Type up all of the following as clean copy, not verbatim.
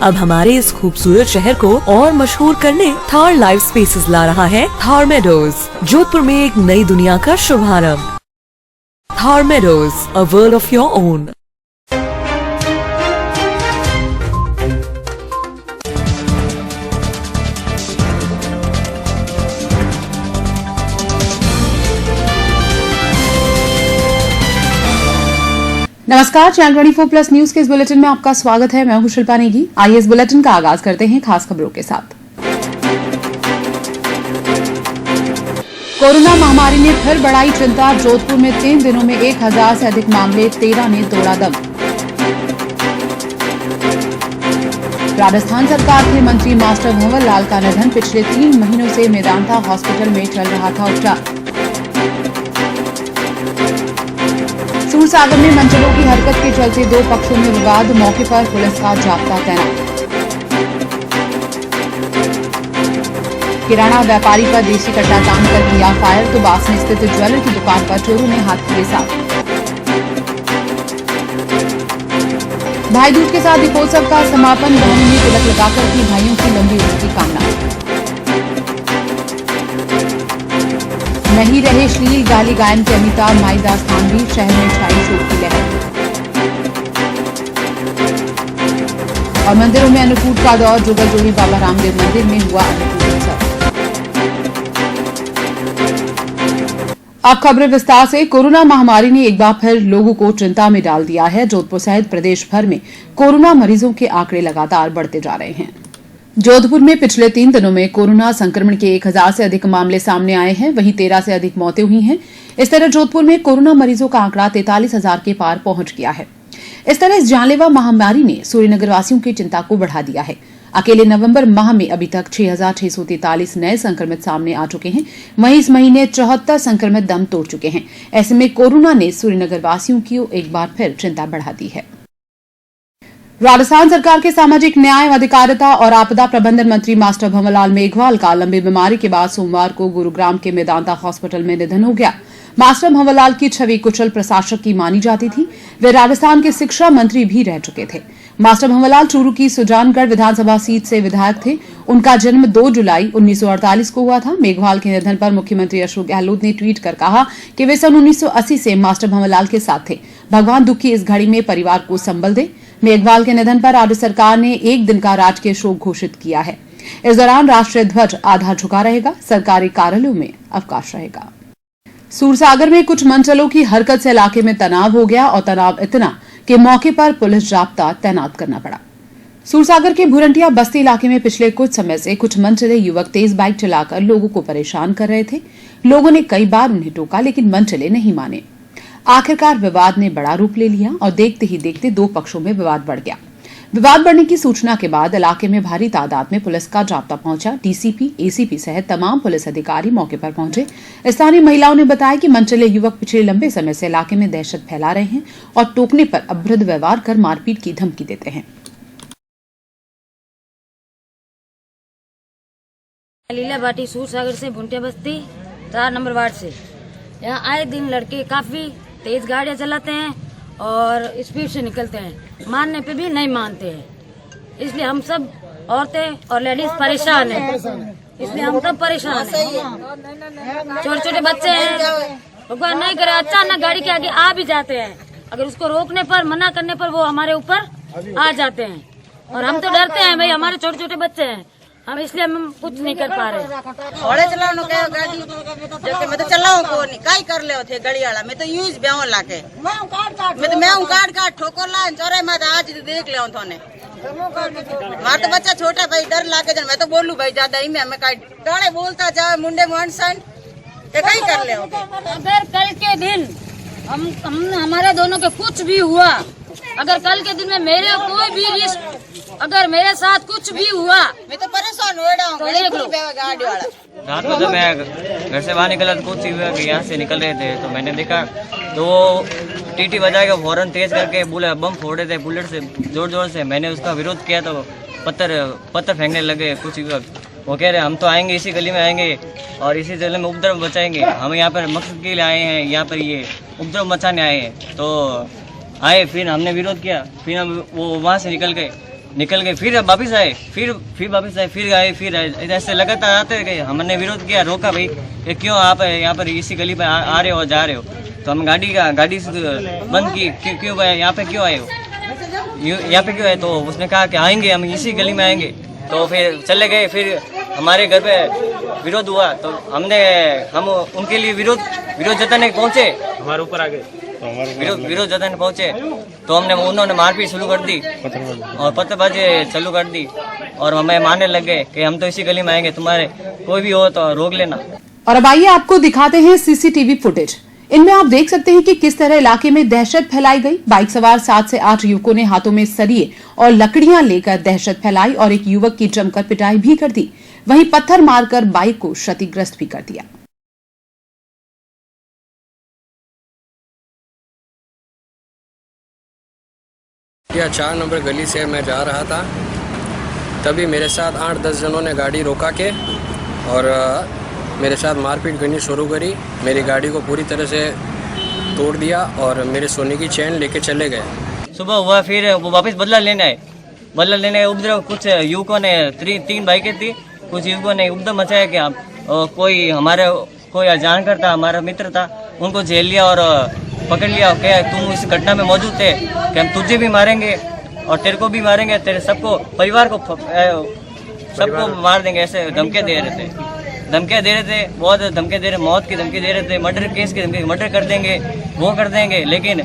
अब हमारे इस खूबसूरत शहर को और मशहूर करने थार लाइव स्पेसेस ला रहा है थार मेडोज, जोधपुर में एक नई दुनिया का शुभारंभ। Thar meadows, a world of your own. नमस्कार, चैनल 24+ न्यूज के इस बुलेटिन में आपका स्वागत है। मैं हूं शिल्पा नेगी। आइए इस बुलेटिन का आगाज करते हैं खास खबरों के साथ। कोरोना महामारी ने फिर बढ़ाई चिंता। जोधपुर में 3 दिनों में 1000 से अधिक मामले, 13 ने तोड़ा दम। राजस्थान सरकार के मंत्री मास्टर भंवर लाल का निधन। पिछले 3 महीनों से मेदांता हॉस्पिटल में चल रहा था उपचार। सूरसागर में मंचलों की हरकत के चलते 2 पक्षों में विवाद। मौके पर पुलिस का जाब्ता तैनात। किराना व्यापारी पर देसी कट्टा तान कर किया फायर। तो बास में स्थित ज्वेलर की दुकान पर चोरों ने हाथ किए साफ। भाई दूज के साथ दीपोत्सव का समापन। बहनों ने तिलक लगाकर की भाइयों की लंबी उम्र की कामना। नहीं रहे श्लील गाली गायन के अमिताभ माईदास थानवी। शहर में छाई शोक की लहर। और मंदिरों में अन्नकूट का दौर। जोगाजोड़ी बाबा रामदेव मंदिर में हुआ अन्नकूट उत्सव। अब खबरें विस्तार से। कोरोना महामारी ने एक बार फिर लोगों को चिंता में डाल दिया है। जोधपुर सहित प्रदेश भर में कोरोना मरीजों के आंकड़े लगातार बढ़ते जा रहे हैं। जोधपुर में पिछले 3 दिनों में कोरोना संक्रमण के 1000 से अधिक मामले सामने आए हैं। वहीं 13 से अधिक मौतें हुई हैं। इस तरह जोधपुर में कोरोना मरीजों का आंकड़ा 43,000 के पार पहुंच गया है। इस तरह इस जानलेवा महामारी ने सूर्यनगर वासियों की चिंता को बढ़ा दिया है। अकेले नवंबर माह में अभी तक 6,643 नए संक्रमित सामने आ चुके हैं। वहीं इस महीने 74 संक्रमित दम तोड़ चुके हैं। ऐसे में कोरोना ने सूर्यनगर वासियों की एक बार फिर चिंता बढ़ा दी है। राजस्थान सरकार के सामाजिक न्याय, अधिकारिता और आपदा प्रबंधन मंत्री मास्टर भंवर लाल मेघवाल का लंबी बीमारी के बाद सोमवार को गुरुग्राम के मेदांता हॉस्पिटल में निधन हो गया। मास्टर भंवर लाल की छवि कुशल प्रशासक की मानी जाती थी। वे राजस्थान के शिक्षा मंत्री भी रह चुके थे। मास्टर भंवर लाल चूरू की सुजानगढ़ विधानसभा सीट से विधायक थे। उनका जन्म 2 जुलाई 1948 को हुआ था। मेघवाल के निधन पर मुख्यमंत्री अशोक गहलोत ने ट्वीट कर कहा कि वे सन 1980 से मास्टर भंवर लाल के साथ थे। भगवान दुख की इस घड़ी में परिवार को संबल दे। मेघवाल के निधन पर राज्य सरकार ने 1 दिन का राजकीय शोक घोषित किया है। इस दौरान राष्ट्रीय ध्वज आधा झुका रहेगा। सरकारी कार्यालयों में अवकाश रहेगा। सूरसागर में कुछ मंचलों की हरकत से इलाके में तनाव हो गया और तनाव इतना कि मौके पर पुलिस जाब्ता तैनात करना पड़ा। सूरसागर के भुरंटिया बस्ती इलाके में पिछले कुछ समय से कुछ मनचले युवक तेज बाइक चलाकर लोगों को परेशान कर रहे थे। लोगों ने कई बार उन्हें टोका, लेकिन मनचले नहीं माने। आखिरकार विवाद ने बड़ा रूप ले लिया और देखते ही देखते 2 पक्षों में विवाद बढ़ गया। विवाद बढ़ने की सूचना के बाद इलाके में भारी तादाद में पुलिस का जाब्ता पहुंचा। डीसीपी, एसीपी सहित तमाम पुलिस अधिकारी मौके पर पहुंचे। स्थानीय महिलाओं ने बताया कि मनचले युवक पिछले लंबे समय से इलाके में दहशत फैला रहे हैं और टोकने पर अभद्र व्यवहार कर मारपीट की धमकी देते हैं। लीला भाटी, सूरसागर से भुंटिया बस्ती 4 नंबर वार्ड से। यहाँ आए दिन लड़के काफी तेज गाड़ियां चलाते हैं और स्पीड से निकलते हैं। मानने पे भी नहीं मानते हैं। इसलिए हम सब औरतें और लेडीज परेशान हैं। इसलिए हम सब परेशान हैं। छोटे छोटे बच्चे हैं, भगवान नहीं करे अचानक गाड़ी के आगे आ भी जाते हैं। अगर उसको रोकने पर, मना करने पर वो हमारे ऊपर आ जाते हैं और हम तो डरते हैं भाई, हमारे छोटे छोटे बच्चे हैं। हम इसलिए हम कुछ नहीं कर पा रहे। घोड़े चलाओ क्या गाड़ी जैसे मैं तो चलाऊं को नहीं काई कर ले थे गड़ी वाला। मैं तो यूं ही ब्याह लाके मैं काट ठोकर ला चोरे मैं आज देख ले थोने। मार तो बच्चा छोटा भाई डर लागे जन मैं तो बोलू भाई ज्यादा ही मैं काई डाले बोलता जाए मुंडे मुंडसन ये कई कर ले। अगर कल के दिन हम हमारे दोनों के कुछ भी हुआ, अगर कल के दिन में मेरे कोई भी रिस्क, अगर मेरे साथ कुछ भी हुआ, मैं तो परेशान हो रहा हूँ। गाड़ी वाला रात को जब मैं घर से बाहर निकला तो कुछ हुआ कि यहाँ से निकल रहे थे तो मैंने देखा तो टीटी बजाएगा फौरन तेज करके बम फोड़ रहे थे बुलेट से जोर जोर से। मैंने उसका विरोध किया तो पत्थर फेंकने लगे कुछ युवक। वो कह रहे हम तो आएंगे, इसी गली में आएंगे और इसी गली में उपद्रव मचाएंगे। हम यहाँ पर मकसद के लिए आए हैं, यहाँ पर ये उपद्रव मचाने आए हैं। तो आए, फिर हमने विरोध किया, फिर हम वो वहाँ से निकल गए। निकल गए, फिर वापस आए, फिर वापस आए, फिर आए, फिर आए, ऐसे लगातार आते गए। हमने विरोध किया, रोका, भाई ये क्यों आप यहाँ पर इसी गली पे आ रहे हो, जा रहे हो? तो हम गाड़ी से बंद की, क्यों भाई यहाँ पे क्यों आए हो, यहाँ पे क्यों आए? तो उसने कहा कि आएंगे, हम इसी गली में आएंगे। तो फिर चले गए, फिर हमारे घर पे विरोध हुआ, तो हम उनके लिए विरोध जताने पहुंचे, हमारे ऊपर आ गए, विरोध जताने पहुंचे, तो उन्होंने मारपीट शुरू कर दी और पत्थरबाजी चालू कर दी और हमें मारने लग गए कि हम तो इसी गली में आएंगे, तुम्हारे कोई भी हो तो रोक लेना। और अब आइए आपको दिखाते हैं सीसीटीवी फुटेज। इनमें आप देख सकते हैं कि किस तरह इलाके में दहशत फैलाई गई। बाइक सवार 7 से 8 युवकों ने हाथों में सरिये और लकड़ियां लेकर दहशत फैलाई और एक युवक की जमकर पिटाई भी कर दी, वहीं पत्थर मारकर बाइक को क्षतिग्रस्त भी कर दिया। या 4 नंबर गली से मैं जा रहा था, तभी मेरे साथ 8-10 जनों ने गाड़ी रोका के और मेरे साथ मारपीट करनी शुरू करी। मेरी गाड़ी को पूरी तरह से तोड़ दिया और मेरे सोने की चेन लेके चले गए। सुबह हुआ, फिर वो वापस बदला लेने उपद्रव, कुछ युवकों ने 3 बाइकें थी, कुछ युवकों ने उपद्रव मचाया कि कोई जानकर था, हमारा मित्र था, उनको जेल लिया और पकड़ लिया। क्या तुम इस घटना में मौजूद थे, कि हम तुझे भी मारेंगे और तेरे को भी मारेंगे, तेरे सबको परिवार को सबको मार देंगे, ऐसे धमकियाँ दे रहे थे, बहुत धमकियाँ दे रहे, मौत की धमकी दे रहे थे, मर्डर केस की धमकी, मर्डर कर देंगे, वो कर देंगे। लेकिन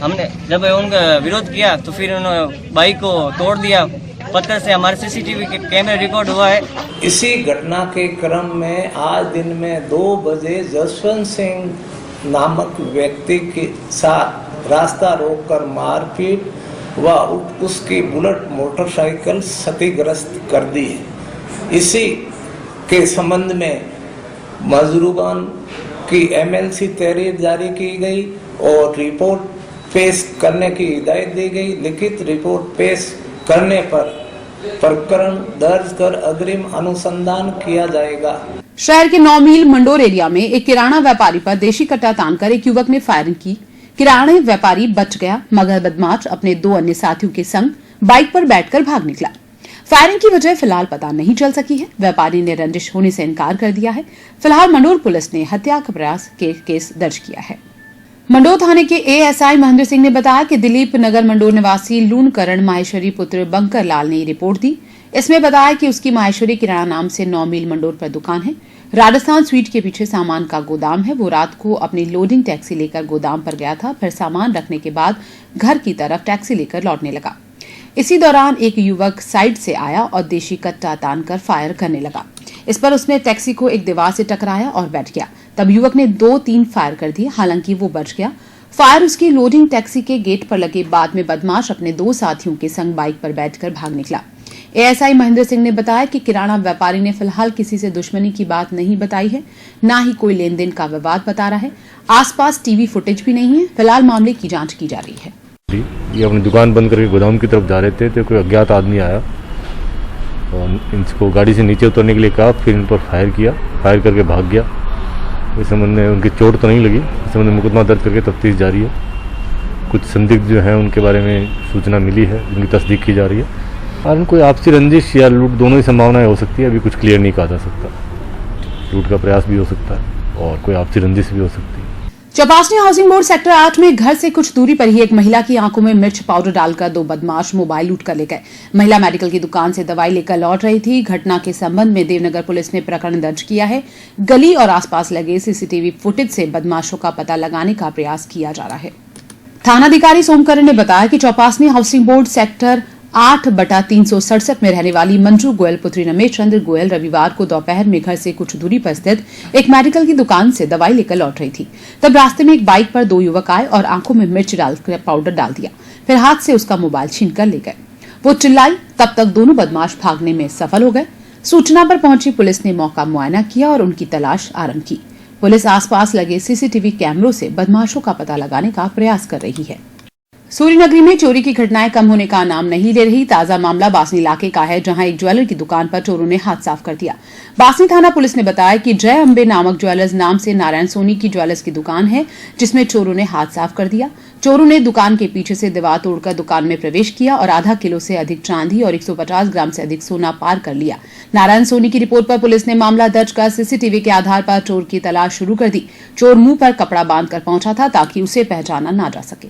हमने जब उनका विरोध किया तो फिर उन्होंने बाइक को तोड़ दिया पत्थर से। हमारे सीसीटीवी के कैमरे रिकॉर्ड हुआ है। इसी घटना के क्रम में आज दिन में 2 बजे जसवंत सिंह नामक व्यक्ति के साथ रास्ता रोककर मारपीट व उसकी बुलेट मोटरसाइकिल क्षतिग्रस्त कर दी है। इसी के संबंध में मजरूबान की एमएलसी तहरीर जारी की गई और रिपोर्ट पेश करने की हिदायत दी गई। लिखित रिपोर्ट पेश करने पर प्रकरण दर्ज कर अग्रिम अनुसंधान किया जाएगा। शहर के 9 मील मंडोर एरिया में एक किराना व्यापारी पर देशी कट्टा तानकर एक युवक ने फायरिंग की। किराना व्यापारी बच गया, मगर बदमाश अपने 2 अन्य साथियों के संग बाइक पर बैठकर भाग निकला। फायरिंग की वजह फिलहाल पता नहीं चल सकी है। व्यापारी ने रंजिश होने से इनकार कर दिया है। फिलहाल मंडोर पुलिस ने हत्या का प्रयास के केस दर्ज किया है। मंडोर थाने के एएसआई महेंद्र सिंह ने बताया कि दिलीप नगर मंडोर निवासी लूणकरण माहेश्वरी पुत्र बंकर लाल ने रिपोर्ट दी। इसमें बताया कि उसकी माहेश्वरी किराना नाम से 9 मील मंडोर पर दुकान है। राजस्थान स्वीट के पीछे सामान का गोदाम है। वो रात को अपनी लोडिंग टैक्सी लेकर गोदाम पर गया था, फिर सामान रखने के बाद घर की तरफ टैक्सी लेकर लौटने लगा। इसी दौरान एक युवक साइड से आया और देशी कट्टा तानकर फायर करने लगा। इस पर उसने टैक्सी को एक दीवार से टकराया और बैठ गया। तब युवक ने 2-3 फायर कर दिए, हालांकि वो बच गया। फायर उसकी लोडिंग टैक्सी के गेट पर लगे। बाद में बदमाश अपने 2 साथियों के संग बाइक पर बैठकर भाग निकला। एएसआई महेंद्र सिंह ने बताया कि किराना व्यापारी ने फिलहाल किसी से दुश्मनी की बात नहीं बताई है, न ही कोई लेन देन का विवाद बता रहा है। आसपास टीवी फुटेज भी नहीं है। फिलहाल मामले की जांच की जा रही है। ये अपनी दुकान बंद करके गोदाम की तरफ जा रहे थे तो कोई अज्ञात आदमी आया और इनको गाड़ी से नीचे उतरने के लिए कहा, फिर इन पर फायर किया, फायर करके भाग गया। इस संबंध में उनकी चोट तो नहीं लगी। इस संबंध में मुकदमा दर्ज करके तफ्तीश जारी है। कुछ संदिग्ध जो हैं उनके बारे में सूचना मिली है, उनकी तस्दीक की जा रही है और कोई आपसी रंजिश या लूट दोनों ही संभावनाएं हो सकती है। अभी कुछ क्लियर नहीं कहा जा सकता। लूट का प्रयास भी हो सकता है और कोई आपसी रंजिश भी हो सकती है। चौपासनी हाउसिंग बोर्ड सेक्टर 8 में घर से कुछ दूरी पर ही एक महिला की आंखों में मिर्च पाउडर डालकर 2 बदमाश मोबाइल लूट कर ले गए। महिला मेडिकल की दुकान से दवाई लेकर लौट रही थी। घटना के संबंध में देवनगर पुलिस ने प्रकरण दर्ज किया है। गली और आसपास लगे सीसीटीवी फुटेज से बदमाशों का पता लगाने का प्रयास किया जा रहा है। थानाधिकारी सोमकरण ने बताया कि चौपासनी हाउसिंग बोर्ड सेक्टर 8/367 में रहने वाली मंजू गोयल पुत्री रमेश चंद्र गोयल रविवार को दोपहर में घर से कुछ दूरी पर स्थित एक मेडिकल की दुकान से दवाई लेकर लौट रही थी। तब रास्ते में एक बाइक पर 2 युवक आए और आंखों में मिर्च डालकर पाउडर डाल दिया, फिर हाथ से उसका मोबाइल छीन कर ले गए। वो चिल्लाई, तब तक दोनों बदमाश भागने में सफल हो गए। सूचना पर पहुंची पुलिस ने मौका मुआयना किया और उनकी तलाश आरंभ की। पुलिस आसपास लगे सीसीटीवी कैमरों से बदमाशों का पता लगाने का प्रयास कर रही है। सूर्यनगरी में चोरी की घटनाएं कम होने का नाम नहीं ले रही। ताजा मामला बासनी इलाके का है, जहां एक ज्वेलर की दुकान पर चोरों ने हाथ साफ कर दिया। बासनी थाना पुलिस ने बताया कि जय अंबे नामक ज्वेलर्स नाम से नारायण सोनी की ज्वेलर्स की दुकान है, जिसमें चोरों ने हाथ साफ कर दिया। चोरों ने दुकान के पीछे से दीवार तोड़कर दुकान में प्रवेश किया और आधा किलो से अधिक चांदी और 150 ग्राम से अधिक सोना पार कर लिया। नारायण सोनी की रिपोर्ट पर पुलिस ने मामला दर्ज कर सीसीटीवी के आधार पर चोर की तलाश शुरू कर दी। चोर मुंह पर कपड़ा बांधकर पहुंचा था ताकि उसे पहचाना ना जा सके।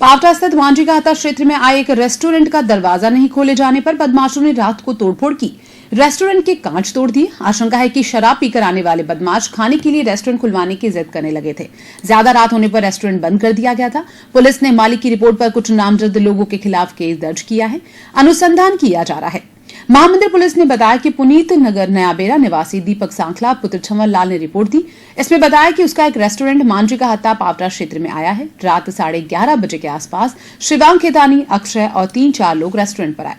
पावटा स्थित वांजी का हत्ता क्षेत्र में आए एक रेस्टोरेंट का दरवाजा नहीं खोले जाने पर बदमाशों ने रात को तोड़फोड़ की। रेस्टोरेंट के कांच तोड़ दिए। आशंका है कि शराब पीकर आने वाले बदमाश खाने के लिए रेस्टोरेंट खुलवाने की जिद करने लगे थे। ज्यादा रात होने पर रेस्टोरेंट बंद कर दिया गया था। पुलिस ने मालिक की रिपोर्ट पर कुछ नामजद लोगों के खिलाफ केस दर्ज किया है। अनुसंधान किया जा रहा है। महामंदिर पुलिस ने बताया कि पुनीत नगर नयाबेरा निवासी दीपक सांखला पुत्र छंवर लाल ने रिपोर्ट दी। इसमें बताया कि उसका एक रेस्टोरेंट मांझी का हत्ता पावटा क्षेत्र में आया है। रात 11:30 बजे के आसपास शिवांग खेतानी, अक्षय और 3-4 लोग रेस्टोरेंट पर आए।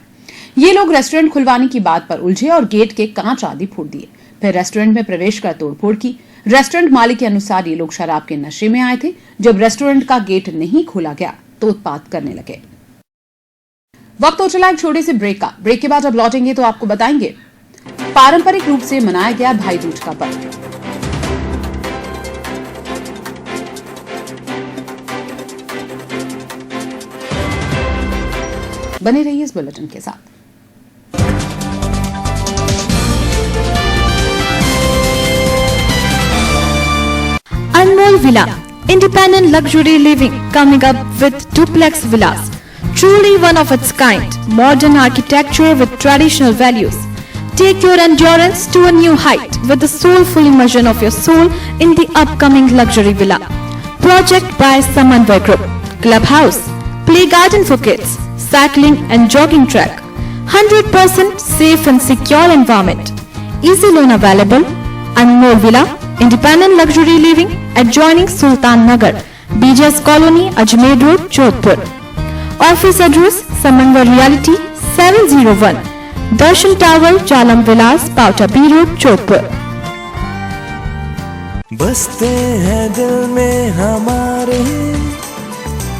ये लोग रेस्टोरेंट खुलवाने की बात पर उलझे और गेट के कांच आदि फोड़ दिए। फिर रेस्टोरेंट में प्रवेश कर तोड़फोड़ की। रेस्टोरेंट मालिक के अनुसार ये लोग शराब के नशे में आए थे। जब रेस्टोरेंट का गेट नहीं खोला गया तो उत्पात करने लगे। वक्त हो चला एक छोटे से ब्रेक का। ब्रेक के बाद जब लौटेंगे तो आपको बताएंगे पारंपरिक रूप से मनाया गया भाई दूज का पर्व। बने रहिए इस बुलेटिन के साथ। Anmol Villa, independent luxury living coming up with duplex villas. Truly one of its kind, modern architecture with traditional values. Take your endurance to a new height with the soulful immersion of your soul in the upcoming luxury villa. Project by Samanvay Group. Clubhouse, play garden for kids, cycling and jogging track. 100% safe and secure environment. Easy loan available. Anmol Villa, independent luxury living adjoining Sultan Nagar, BJS Colony, Ajmer Road, Jodhpur. Office address Samanvay Realty 701 Darshan Tower, Chalam Villas, Pauta B Road, Jodhpur. बसते हैं दिल में हमारे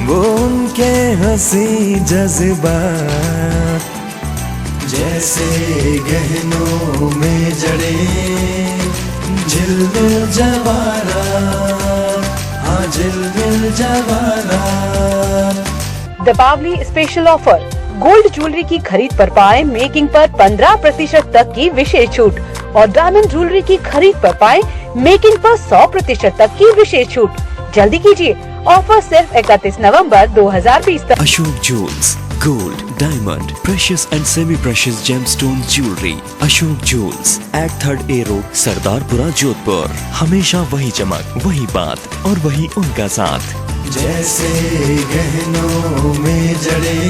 वो उनके हंसी जज्बात, जैसे गहनों में जड़े झिलमिल जवाहरात, हाँ झिलमिल जवाहरात। Deepawali special offer, gold jewellery की खरीद पर पाए मेकिंग पर 15% तक की विशेष छूट और डायमंड ज्वेलरी की खरीद पर पाए मेकिंग पर 100% तक की विशेष छूट। जल्दी कीजिए, ऑफर सिर्फ 31 नवंबर 2020 तक। Ashok jewels, gold, diamond, precious and semi precious gemstone jewellery. Ashok jewels, act 3rd A road, Sardarpura, Jodhpur. हमेशा वही चमक, वही बात और वही उनका साथ, जैसे गहनों में जड़े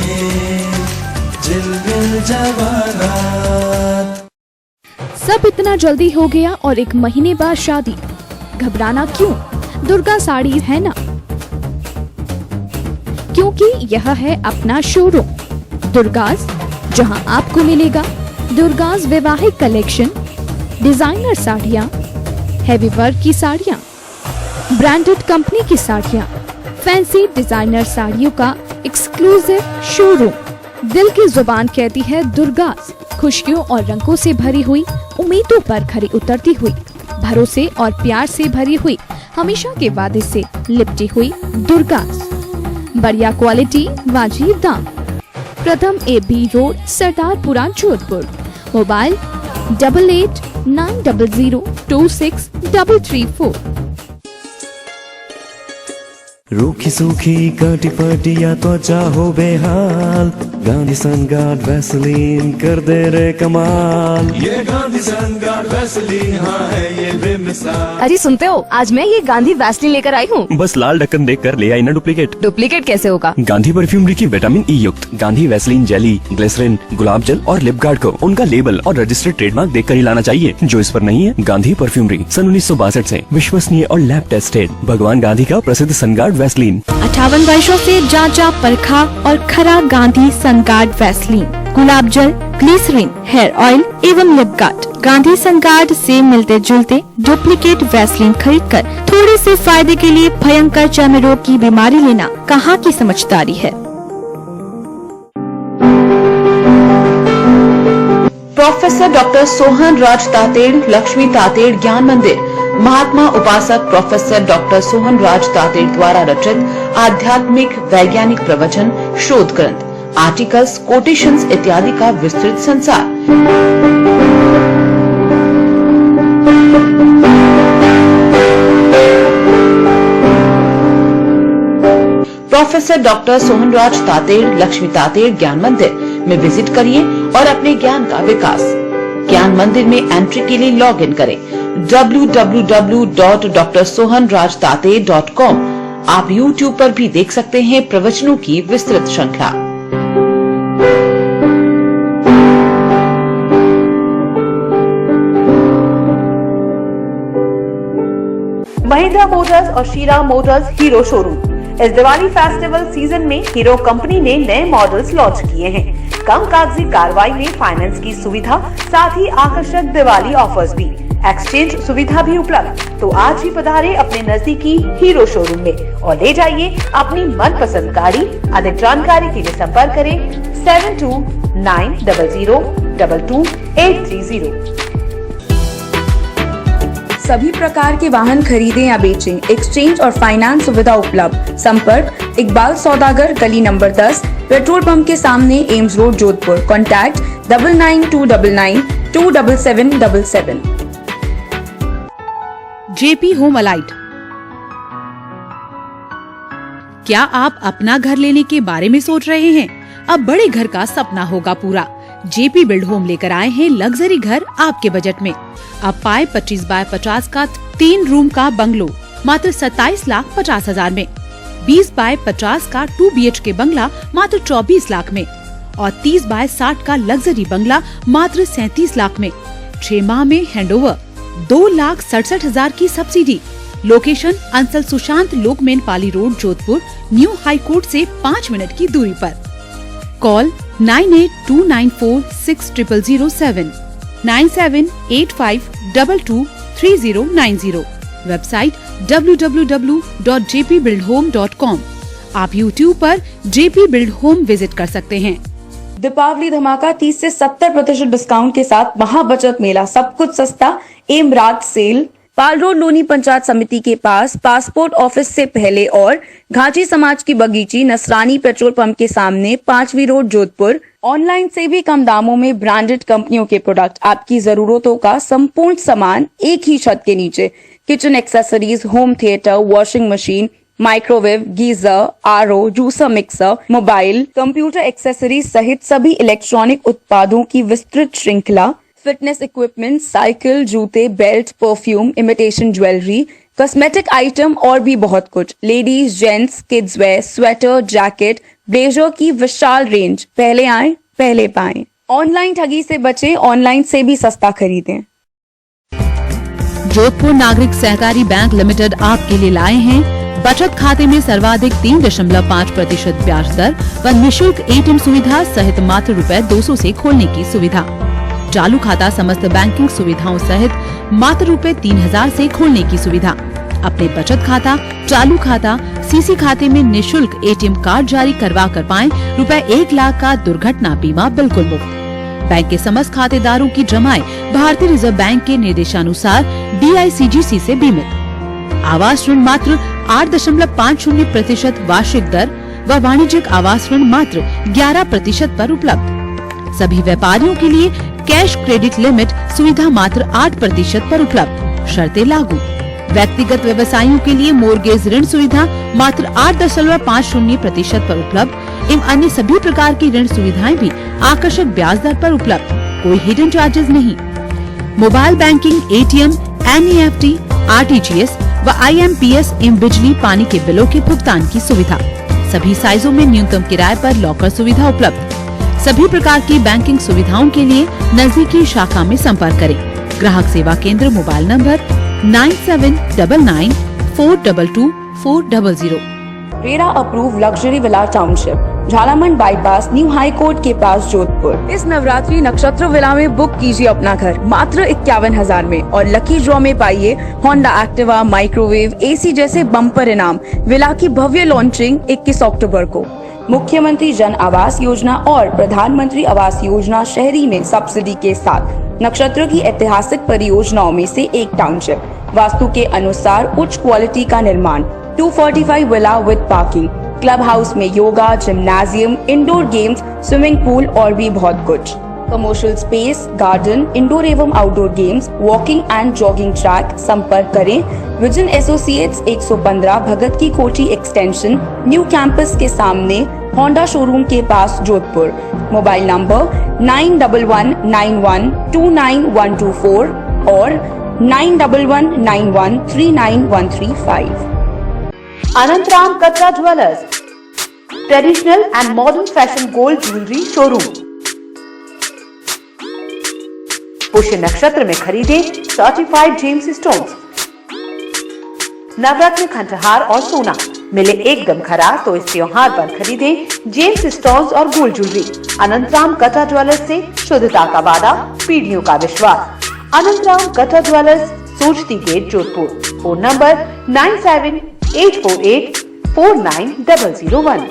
झिलमिल जवाहरात। सब इतना जल्दी हो गया और 1 महीने बाद शादी। घबराना क्यों? दुर्गा साड़ी है ना, क्योंकि यह है अपना शोरूम दुर्गास, जहां आपको मिलेगा दुर्गास वैवाहिक कलेक्शन, डिजाइनर साड़ियाँ, हैवी वर्क की साड़ियाँ, ब्रांडेड कंपनी की साड़ियाँ, फैंसी डिजाइनर साड़ियों का एक्सक्लूसिव शोरूम। दिल की जुबान कहती है दुर्गास, खुशियों और रंगों से भरी हुई, उम्मीदों पर खरी उतरती हुई, भरोसे और प्यार से भरी हुई, हमेशा के वादे से लिपटी हुई दुर्गास। बढ़िया क्वालिटी, वाजिब दाम। प्रथम AB road, Sardarpura, Jodhpur. Mobile 8890026334। रूखी सूखी काटी पाटी या त्वचा हो बेहाल, गांधी सनगार्ड वैसलीन कर दे रे कमाल। ये गांधी सनगार्ड वैसलीन, हाँ है ये बेमिसाल। अरे सुनते हो, आज मैं ये गांधी वैसलीन लेकर आई हूँ। बस लाल ढक्कन देखकर ले आई ना डुप्लीकेट। डुप्लीकेट कैसे होगा? गांधी परफ्यूमरी की विटामिन E युक्त गांधी वैसलीन जेली, ग्लिसरीन, गुलाब जल और लिप गार्ड को उनका लेबल और रजिस्टर्ड ट्रेडमार्क देखकर ही लाना चाहिए। जो इस पर नहीं है, गांधी परफ्यूमरी सन 1962 से विश्वसनीय और लैब टेस्टेड भगवान गांधी का प्रसिद्ध सनगार्ड वैसलीन। 58 वर्षों से जांचा परखा और खरा गांधी सनगार्ड वैसलीन, गुलाब जल, ग्लिसरीन, हेयर ऑयल एवं lip guard. Gandhi sun guard से मिलते जुलते डुप्लीकेट वैसलीन खरीदकर थोड़े से फायदे के लिए भयंकर चर्म रोग की बीमारी लेना कहाँ की समझदारी है। प्रोफेसर डॉक्टर सोहन राज तातेड़, लक्ष्मी तातेड़ ज्ञान मंदिर, महात्मा उपासक प्रोफेसर डॉक्टर सोहन राज तातेड़ द्वारा रचित आध्यात्मिक वैज्ञानिक प्रवचन, शोध ग्रंथ, आर्टिकल्स, कोटेशंस इत्यादि का विस्तृत संसार। प्रोफेसर डॉक्टर सोहन राज तातेड़, लक्ष्मी तातेड़ ज्ञान मंदिर में विजिट करिए और अपने ज्ञान का विकास। ज्ञान मंदिर में एंट्री के लिए लॉग इन करें www.drsohanrajtate.com। आप YouTube पर भी देख सकते हैं प्रवचनों की विस्तृत श्रृंखला। महिंद्रा मोटर्स और श्रीराम मोटर्स हीरो शोरूम। इस दिवाली फेस्टिवल सीजन में हीरो कंपनी ने नए मॉडल्स लॉन्च किए हैं। कम कागजी कार्रवाई में फाइनेंस की सुविधा, साथ ही आकर्षक दिवाली ऑफर्स भी, एक्सचेंज सुविधा भी उपलब्ध। तो आज ही पधारे अपने नजदीकी हीरो शोरूम में और ले जाइए अपनी मनपसंद गाड़ी। अधिक जानकारी के लिए संपर्क करें 7290022830। सभी प्रकार के वाहन खरीदें या बेचें, एक्सचेंज और फाइनेंस सुविधा उपलब्ध। संपर्क इकबाल सौदागर, गली नंबर 10, पेट्रोल पंप के सामने, AIIMS road, Jodhpur. Contact 9929927777। JP home alight. क्या आप अपना घर लेने के बारे में सोच रहे हैं? अब बड़े घर का सपना होगा पूरा। जेपी बिल्ड होम लेकर आए हैं लग्जरी घर आपके बजट में। अब पाए 25 बाय 50 का 3 रूम का बंगलो मात्र 27,50,000 में, 20 बाय 50 का 2 BHK बंगला मात्र 24 लाख में और 30 बाय 60 का लग्जरी बंगला मात्र 37 लाख में। 6 माह में हैंडओवर, 2,67,000 की सब्सिडी। लोकेशन अंसल सुशांत लोकमेन Pali road, Jodhpur, new high court से 5 मिनट की दूरी पर। कॉल 9829460007, 9785223090। Website www.jpbuildhome.com। आप YouTube पर JP Build Home विजिट कर सकते हैं। दीपावली धमाका 30 से 70% डिस्काउंट के साथ महाबचत मेला, सब कुछ सस्ता, एमरात सेल, पाल रोड, लोनी पंचायत समिति के पास, पासपोर्ट ऑफिस से पहले और घाटी समाज की बगीची, नसरानी पेट्रोल पंप के सामने, 5वीं रोड, जोधपुर। ऑनलाइन से भी कम दामों में ब्रांडेड कंपनियों के प्रोडक्ट, आपकी जरूरतों का संपूर्ण सामान एक ही छत के नीचे। Kitchen accessories, home theatre, washing machine, microwave, geyser, RO, juicer mixer, mobile, computer accessories सहित सभी इलेक्ट्रॉनिक उत्पादों की विस्तृत श्रृंखला, फिटनेस इक्विपमेंट, साइकिल, जूते, belt, perfume, imitation jewellery, cosmetic item और भी बहुत कुछ। Ladies, gents, kids where, sweater, jacket, blazer की विशाल रेंज। पहले आएं, पहले पाएं। ऑनलाइन ठगी से बचें, ऑनलाइन से भी सस्ता खरीदें। जोधपुर नागरिक सहकारी बैंक लिमिटेड आपके लिए लाए हैं बचत खाते में सर्वाधिक 3.5% ब्याज दर व निःशुल्क ATM सुविधा सहित मात्र ₹200 से खोलने की सुविधा। चालू खाता समस्त बैंकिंग सुविधाओं सहित मात्र ₹3,000 से खोलने की सुविधा। अपने बचत खाता, चालू खाता, CC खाते में निःशुल्क ATM कार्ड जारी करवा कर पाएं ₹1 लाख का दुर्घटना बीमा बिल्कुल मुफ्त। बैंक के समस्त खातेदारों की जमाएं भारतीय रिजर्व बैंक के निर्देशानुसार DICGC से बीमित। आवास ऋण मात्र 8.50% वार्षिक दर व वाणिज्यिक आवास ऋण मात्र 11% पर उपलब्ध। सभी व्यापारियों के लिए कैश क्रेडिट लिमिट सुविधा मात्र 8% पर उपलब्ध। शर्तें लागू। व्यक्तिगत व्यवसायियों के लिए मोर्गेज ऋण सुविधा मात्र 8.50% पर उपलब्ध एवं अन्य सभी प्रकार की ऋण सुविधाएं भी आकर्षक ब्याज दर पर उपलब्ध। कोई हिडन चार्जेस नहीं। Mobile banking, ATM, NEFT, RTGS व IMPS एवं बिजली पानी के बिलों के भुगतान की सुविधा। सभी साइजों में न्यूनतम किराए पर लॉकर सुविधा उपलब्ध। सभी प्रकार की बैंकिंग सुविधाओं के लिए नजदीकी शाखा में संपर्क करें। ग्राहक सेवा केंद्र, mobile number 9799422400। RERA approve luxury villa township, Jhalamand bypass, new high court के पास, जोधपुर। इस नवरात्रि नक्षत्र विला में बुक कीजिए अपना घर मात्र 51,000 में और लकी ड्रॉ में पाइए होंडा एक्टिवा, माइक्रोवेव, एसी जैसे बम्पर इनाम। विला की भव्य लॉन्चिंग 21 अक्टूबर को। मुख्यमंत्री जन आवास योजना और प्रधानमंत्री आवास योजना शहरी में सब्सिडी के साथ नक्षत्र की ऐतिहासिक परियोजनाओं में से एक टाउनशिप। वास्तु के अनुसार उच्च क्वालिटी का निर्माण, 245 villa with parking, club house में yoga, gymnasium, indoor games, swimming pool और भी बहुत कुछ। कमर्शियल स्पेस, गार्डन, इंडोर एवं outdoor games, walking and jogging track. संपर्क करें विजन एसोसिएट्स 115 भगत की कोठी एक्सटेंशन, न्यू कैंपस के सामने, होंडा शोरूम के पास, जोधपुर। मोबाइल नंबर 919191292124 और 9191939135। Anantram Katra jewellers, traditional and modern fashion gold jewellery showroom. Pushya Nakshatra में खरीदे सर्टिफाइड जेम्स स्टोन्स। नवरत्न खंडहार और सोना मिले एकदम खराब, तो इस त्योहार पर खरीदे जेम्स स्टोन्स और gold jewellery. Anantram Katra jewellers से शुद्धता का वादा, पीढ़ियों का विश्वास। Anantram Katra jewellers, Sojati gate, Jodhpur. Phone number 9784849001।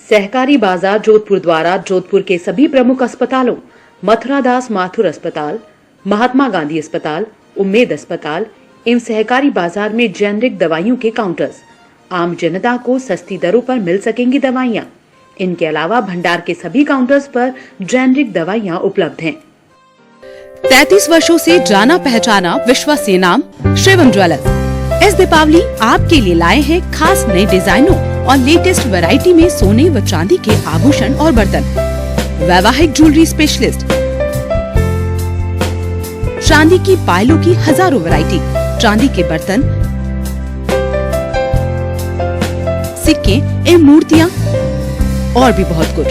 सहकारी बाजार जोधपुर द्वारा जोधपुर के सभी प्रमुख अस्पतालों मथुरा दास माथुर अस्पताल, महात्मा गांधी अस्पताल, उम्मेद अस्पताल एवं सहकारी बाजार में जेनरिक दवाइयों के काउंटर्स। आम जनता को सस्ती दरों पर मिल सकेंगी दवाइयाँ। इनके अलावा भंडार के सभी काउंटर्स पर जेनरिक दवाइयाँ उपलब्ध हैं। 33 वर्षों से जाना पहचाना विश्वसनीय नाम शिवम ज्वेलर्स इस दीपावली आपके लिए लाए हैं खास नए डिजाइनों और लेटेस्ट वैरायटी में सोने व चांदी के आभूषण और बर्तन। वैवाहिक ज्वेलरी स्पेशलिस्ट, चांदी की पायलों की हजारों वैरायटी, चांदी के बर्तन, सिक्के एवं मूर्तियां और भी बहुत कुछ।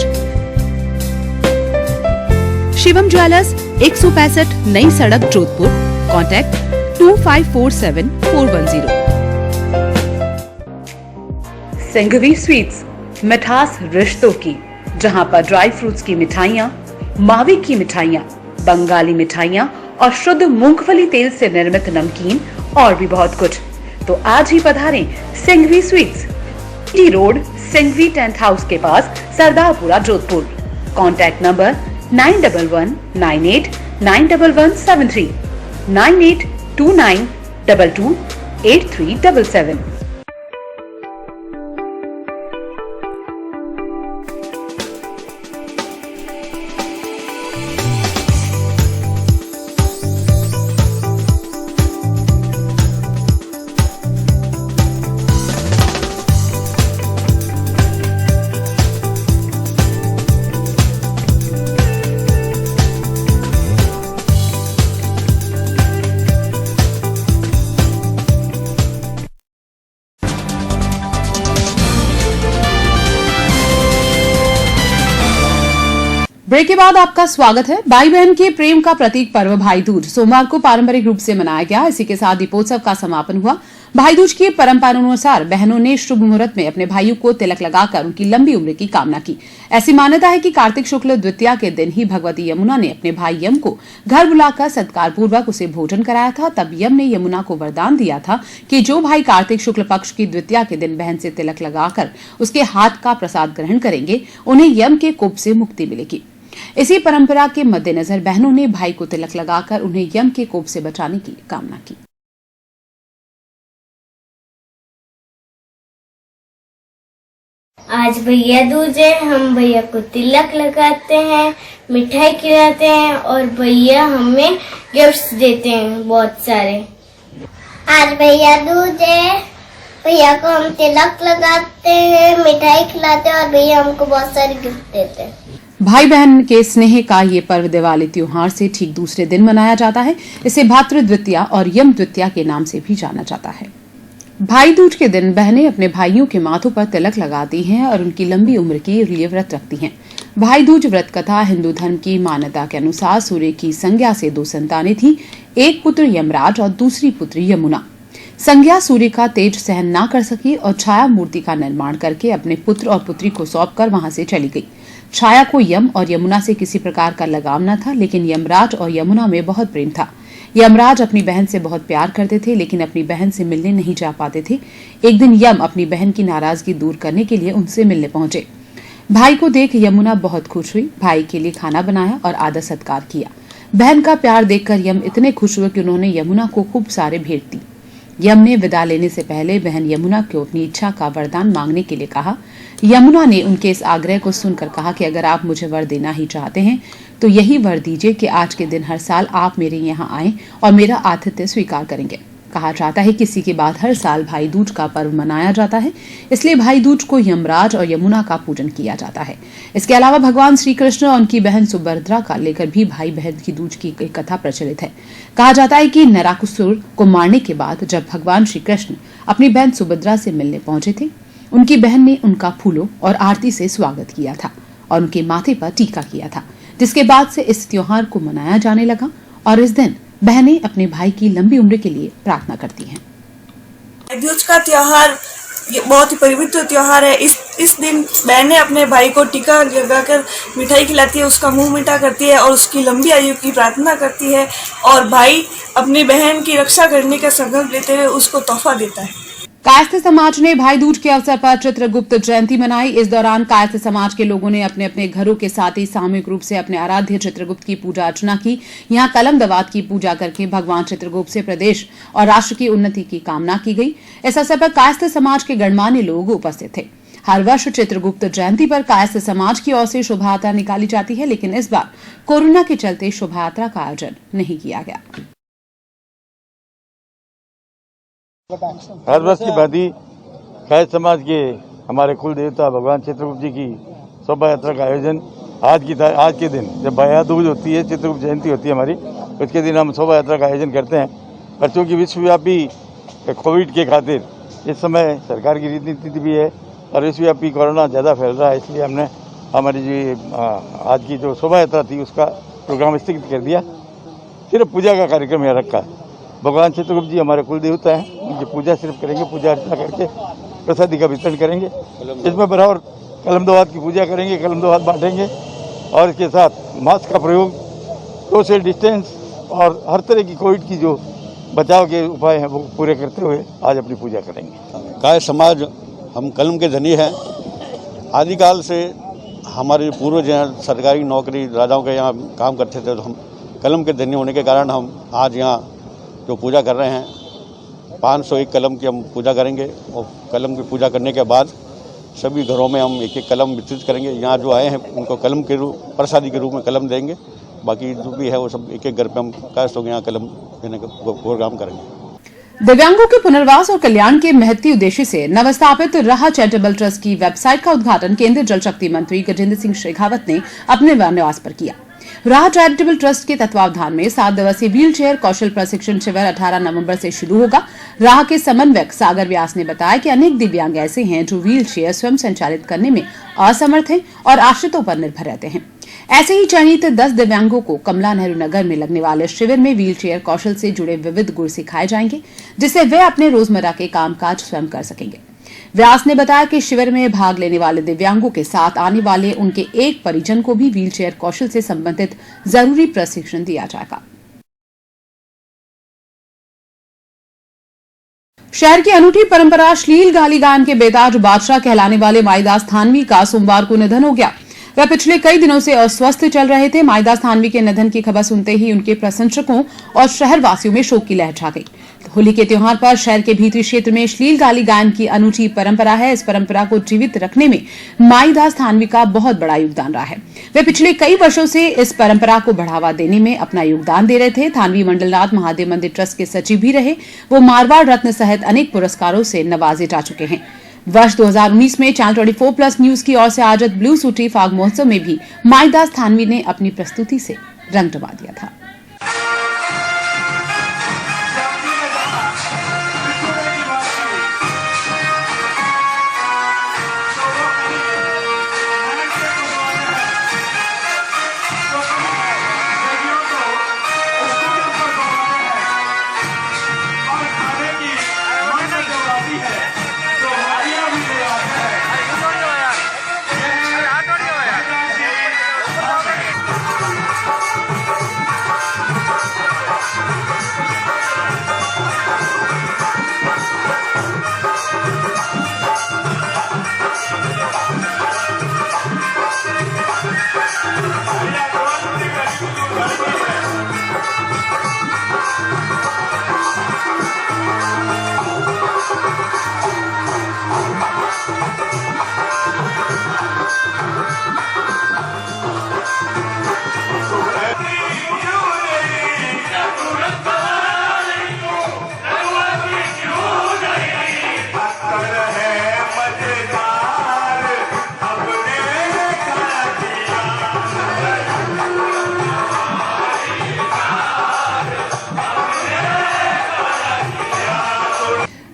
शिवम ज्वेलर्स 165 नई सड़क, जोधपुर। कॉन्टैक्ट 2547 सिंघवी स्वीट्स, मिठास रिश्तों की, जहां पर ड्राई फ्रूट्स की मिठाइयाँ, मावे की मिठाइयाँ, बंगाली मिठाइयाँ और शुद्ध मूंगफली तेल से निर्मित नमकीन और भी बहुत कुछ। तो आज ही पधारें Singhvi sweets, T road, Singhvi tent house के पास, Sardarpura, Jodhpur. Contact number 9198911173 9829228377। Break के बाद आपका स्वागत है। भाई बहन के प्रेम का प्रतीक पर्व भाई दूज सोमवार को पारंपरिक रूप से मनाया गया। इसी के साथ दीपोत्सव का समापन हुआ। भाई दूज की परंपरानुसार बहनों ने शुभ मुहूर्त में अपने भाइयों को तिलक लगाकर उनकी लंबी उम्र की कामना की। ऐसी मान्यता है कि कार्तिक शुक्ल द्वितीया के दिन ही भगवती यमुना ने अपने भाई यम को घर बुलाकर सत्कार पूर्वक उसे भोजन कराया था। तब यम ने यमुना को वरदान दिया था कि जो भाई कार्तिक शुक्ल पक्ष की द्वितीया के दिन बहन से तिलक लगाकर उसके हाथ का प्रसाद ग्रहण करेंगे, उन्हें यम के कोप से मुक्ति मिलेगी। इसी परंपरा के मद्देनजर बहनों ने भाई को तिलक लगाकर उन्हें यम के कोप से बचाने की कामना की। आज भैया दूज है, हम भैया को तिलक लगाते हैं, मिठाई खिलाते हैं और भैया हमें गिफ्ट्स देते हैं बहुत सारे। आज भैया दूज है, भैया को हम तिलक लगाते हैं, मिठाई खिलाते हैं और भैया हमको बहुत सारे गिफ्ट देते हैं। भाई बहन के स्नेह का ये पर्व दिवाली त्योहार से ठीक दूसरे दिन मनाया जाता है। इसे भातृ द्वितीया और यम द्वितीया के नाम से भी जाना जाता है। भाई दूज के दिन बहनें अपने भाइयों के माथों पर तिलक लगाती हैं और उनकी लंबी उम्र के लिए व्रत रखती हैं। भाई दूज व्रत कथा हिंदू धर्म की मान्यता के अनुसार सूर्य की संज्ञा से 2 संतानें थी, एक पुत्र यमराज और दूसरी पुत्री यमुना। संज्ञा सूर्य का तेज सहन ना कर सकी और छाया मूर्ति का निर्माण करके अपने पुत्र और पुत्री को सौंपकर वहां से चली गई। छाया को यम और यमुना से किसी प्रकार का लगाव न था, लेकिन यमराज और यमुना में बहुत प्रेम था। यमराज अपनी बहन से बहुत प्यार करते थे, लेकिन अपनी बहन से मिलने नहीं जा पाते थे। एक दिन यम अपनी बहन की नाराजगी दूर करने के लिए उनसे मिलने पहुंचे। भाई को देख यमुना बहुत खुश हुई, भाई के लिए खाना बनाया और आदर सत्कार किया। बहन का प्यार देखकर यम इतने खुश हुए कि उन्होंने यमुना को खूब सारे भेंट दी। यम ने विदा लेने से पहले बहन यमुना को अपनी इच्छा का वरदान मांगने के लिए कहा। यमुना ने उनके इस आग्रह को सुनकर कहा कि अगर आप मुझे वर देना ही चाहते हैं तो यही वर दीजिए कि आज के दिन हर साल आप मेरे यहाँ आएं और मेरा आतिथ्य स्वीकार करेंगे। कहा जाता है कि इसी के बाद हर साल भाई दूज का पर्व मनाया जाता है, इसलिए भाई दूज को यमराज और यमुना का पूजन किया जाता है। इसके अलावा भगवान श्री कृष्ण और उनकी बहन सुभद्रा का लेकर भी भाई बहन की दूज की एक कथा प्रचलित है। कहा जाता है कि नराकुसुर को मारने के बाद जब भगवान श्री कृष्ण अपनी बहन सुभद्रा से मिलने पहुंचे थे, उनकी बहन ने उनका फूलों और आरती से स्वागत किया था और उनके माथे पर टीका किया था, जिसके बाद से इस त्योहार को मनाया जाने लगा और इस दिन बहनें अपने भाई की लंबी उम्र के लिए प्रार्थना करती हैं। भाई दूज का त्योहार बहुत ही पवित्र त्योहार है। इस दिन बहनें अपने भाई को टीका लगाकर मिठाई खिलाती है, उसका मुंह मीठा करती है और उसकी लंबी आयु की प्रार्थना करती है और भाई अपनी बहन की रक्षा करने का संकल्प लेते हुए उसको तोहफा देता है। कायस्थ समाज ने भाई दूज के अवसर पर चित्रगुप्त जयंती मनाई। इस दौरान कायस्थ समाज के लोगों ने अपने अपने घरों के साथ ही सामूहिक रूप से अपने आराध्य चित्रगुप्त की पूजा अर्चना की। यहाँ कलम दवात की पूजा करके भगवान चित्रगुप्त से प्रदेश और राष्ट्र की उन्नति की कामना की गई। इस अवसर पर कायस्थ समाज के गणमान्य लोग उपस्थित थे। हर वर्ष चित्रगुप्त जयंती पर कायस्थ समाज की ओर से शोभा यात्रा निकाली जाती है, लेकिन इस बार कोरोना के चलते शोभा यात्रा का आयोजन नहीं किया गया। हर वर्ष की भांति कायस्थ समाज के हमारे कुल देवता भगवान चित्रगुप्त जी की शोभा यात्रा का आयोजन आज के दिन जब भैया दूज होती है, चित्रगुप्त जयंती होती है हमारी, उसके दिन हम शोभा यात्रा का आयोजन करते हैं। पर चूँकि विश्वव्यापी कोविड के खातिर इस समय सरकार की नीति भी है और विश्वव्यापी कोरोना ज़्यादा फैल रहा है, इसलिए हमने हमारी जो आज की जो शोभा यात्रा थी उसका प्रोग्राम स्थगित कर दिया। सिर्फ पूजा का कार्यक्रम यहाँ रखा। भगवान चित्रगुप्त जी हमारे कुल देवता हैं, उनकी पूजा सिर्फ करेंगे, पूजा अर्चना करके प्रसादी का वितरण करेंगे। इसमें बराबर कलम दवात की पूजा करेंगे, कलम दवात बांटेंगे और इसके साथ मास्क का प्रयोग, सोशल डिस्टेंस और हर तरह की कोविड की जो बचाव के उपाय हैं वो पूरे करते हुए आज अपनी पूजा करेंगे। कायस्थ समाज हम कलम के धनी हैं। आदिकाल से हमारे पूर्वज यहाँ सरकारी नौकरी राजाओं के यहाँ काम करते थे, तो हम कलम के धनी होने के कारण हम आज यहाँ जो पूजा कर रहे हैं 501 कलम की हम पूजा करेंगे और कलम की पूजा करने के बाद सभी घरों में हम एक एक कलम वितरित करेंगे। यहाँ जो आए हैं उनको कलम के रूप प्रसादी के रूप में कलम देंगे। बाकी जो भी है वो सब एक एक घर पे हम कायस्थ होंगे यहाँ कलम देने का प्रोग्राम करेंगे। दिव्यांगों के पुनर्वास और कल्याण के महती उद्देश्य से नवस्थापित राह चैरिटेबल ट्रस्ट की वेबसाइट का उद्घाटन केंद्रीय जल शक्ति मंत्री गजेंद्र सिंह शेखावत ने अपने निवास पर किया। राह चैरिटेबल ट्रस्ट के तत्वावधान में 7 दिवसीय व्हील चेयर कौशल प्रशिक्षण शिविर 18 नवंबर से शुरू होगा। राह के समन्वयक सागर व्यास ने बताया कि अनेक दिव्यांग ऐसे हैं जो व्हील चेयर स्वयं संचालित करने में असमर्थ हैं और आश्रितों पर निर्भर रहते हैं। ऐसे ही चयनित 10 दिव्यांगों को कमला नेहरू नगर में लगने वाले शिविर में व्हील चेयर कौशल से जुड़े विविध गुर सिखाए जाएंगे, जिससे वे अपने रोजमर्रा के कामकाज स्वयं कर सकेंगे। व्यास ने बताया कि शिविर में भाग लेने वाले दिव्यांगों के साथ आने वाले उनके एक परिजन को भी व्हील चेयर कौशल से संबंधित जरूरी प्रशिक्षण दिया जाएगा। शहर की अनूठी परंपरा श्लील गाली गायन के बेताज बादशाह कहलाने वाले माईदास थानवी का सोमवार को निधन हो गया। वह पिछले कई दिनों से अस्वस्थ चल रहे थे। माईदास थानवी के निधन की खबर सुनते ही उनके प्रशंसकों और शहरवासियों में शोक की लहर छा गई। होली के त्योहार पर शहर के भीतरी क्षेत्र में श्लील गाली गायन की अनूठी परंपरा है। इस परंपरा को जीवित रखने में माईदास थानवी का बहुत बड़ा योगदान रहा है। वे पिछले कई वर्षों से इस परंपरा को बढ़ावा देने में अपना योगदान दे रहे थे। थानवी मंडलनाथ महादेव मंदिर ट्रस्ट के सचिव भी रहे। वो मारवाड़ रत्न सहित अनेक पुरस्कारों से नवाजे जा चुके हैं। वर्ष 2019 में चैनल 24+ न्यूज की ओर से आयोजित ब्लू सूटी फाग महोत्सव में भी माईदास थानवी ने अपनी प्रस्तुति से रंग जमा दिया था।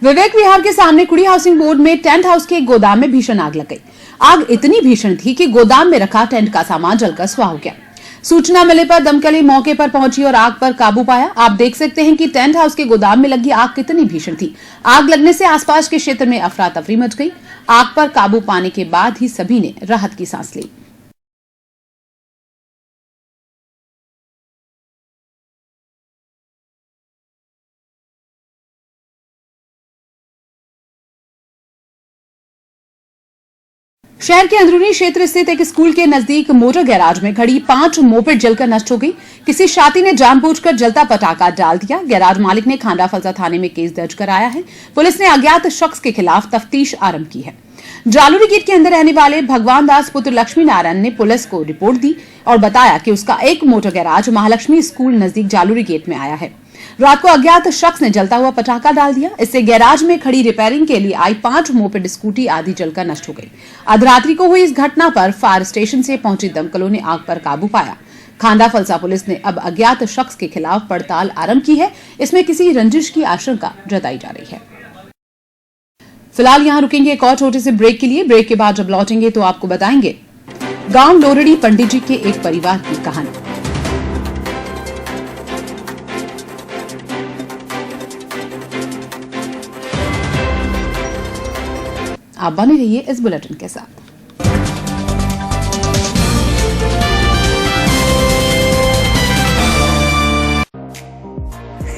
विवेक विहार के सामने कुड़ी हाउसिंग बोर्ड में टेंट हाउस के एक गोदाम में भीषण आग लग गई। आग इतनी भीषण थी कि गोदाम में रखा टेंट का सामान जलकर स्वाह हो गया। सूचना मिलने पर दमकल मौके पर पहुंची और आग पर काबू पाया। आप देख सकते हैं कि टेंट हाउस के गोदाम में लगी आग कितनी भीषण थी। आग लगने से आसपास के क्षेत्र में अफरा तफरी मच गई। आग पर काबू पाने के बाद ही सभी ने राहत की सांस ली। शहर के अंदरूनी क्षेत्र स्थित एक स्कूल के नजदीक मोटर गैराज में खड़ी 5 मोपेड जलकर नष्ट हो गई। किसी शाती ने जानबूझकर जलता पटाखा डाल दिया। गैराज मालिक ने खांडा फलसा थाने में केस दर्ज कराया है। पुलिस ने अज्ञात शख्स के खिलाफ तफ्तीश आरंभ की है। जालूरी गेट के अंदर रहने वाले भगवान दास पुत्र लक्ष्मी नारायण ने पुलिस को रिपोर्ट दी और बताया कि उसका एक मोटर गैराज महालक्ष्मी स्कूल नजदीक जालूरी गेट में आया है। रात को अज्ञात शख्स ने जलता हुआ पटाखा डाल दिया। इससे गैराज में खड़ी रिपेयरिंग के लिए आई 5 मोपेड स्कूटी आदि जलकर नष्ट हो गई। अधरात्रि को हुई इस घटना पर फायर स्टेशन से पहुंची दमकलों ने आग पर काबू पाया। खांडा फलसा पुलिस ने अब अज्ञात शख्स के खिलाफ पड़ताल आरंभ की है। इसमें किसी रंजिश की आशंका जताई जा रही है। फिलहाल यहाँ रुकेंगे एक और छोटे से ब्रेक के लिए। ब्रेक के बाद जब लौटेंगे तो आपको बताएंगे गांव लोरड़ी पंडित जी के एक परिवार की कहानी। आप बने रहिए इस बुलेटिन के साथ।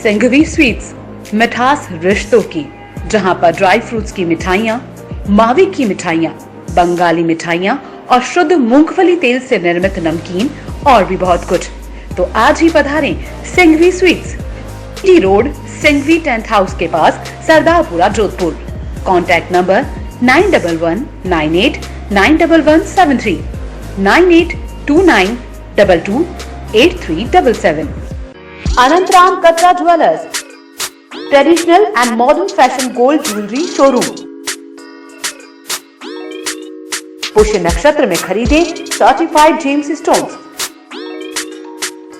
संघवी स्वीट्स, मिठास रिश्तों की, जहां पर ड्राई फ्रूट्स की मिठाइयां, मावे की मिठाइयां, बंगाली मिठाइयां और शुद्ध मूंगफली तेल से निर्मित नमकीन और भी बहुत कुछ। तो आज ही पधारें Sanghvi sweets, T road, Sanghvi tent house के पास, Sardarpura, Jodhpur. Contact number 91989173 9829228377। Anantram Katra jewellers, traditional and modern fashion gold jewellery showroom. Pushya Nakshatra में खरीदे सर्टिफाइड जेम्स स्टोन्स,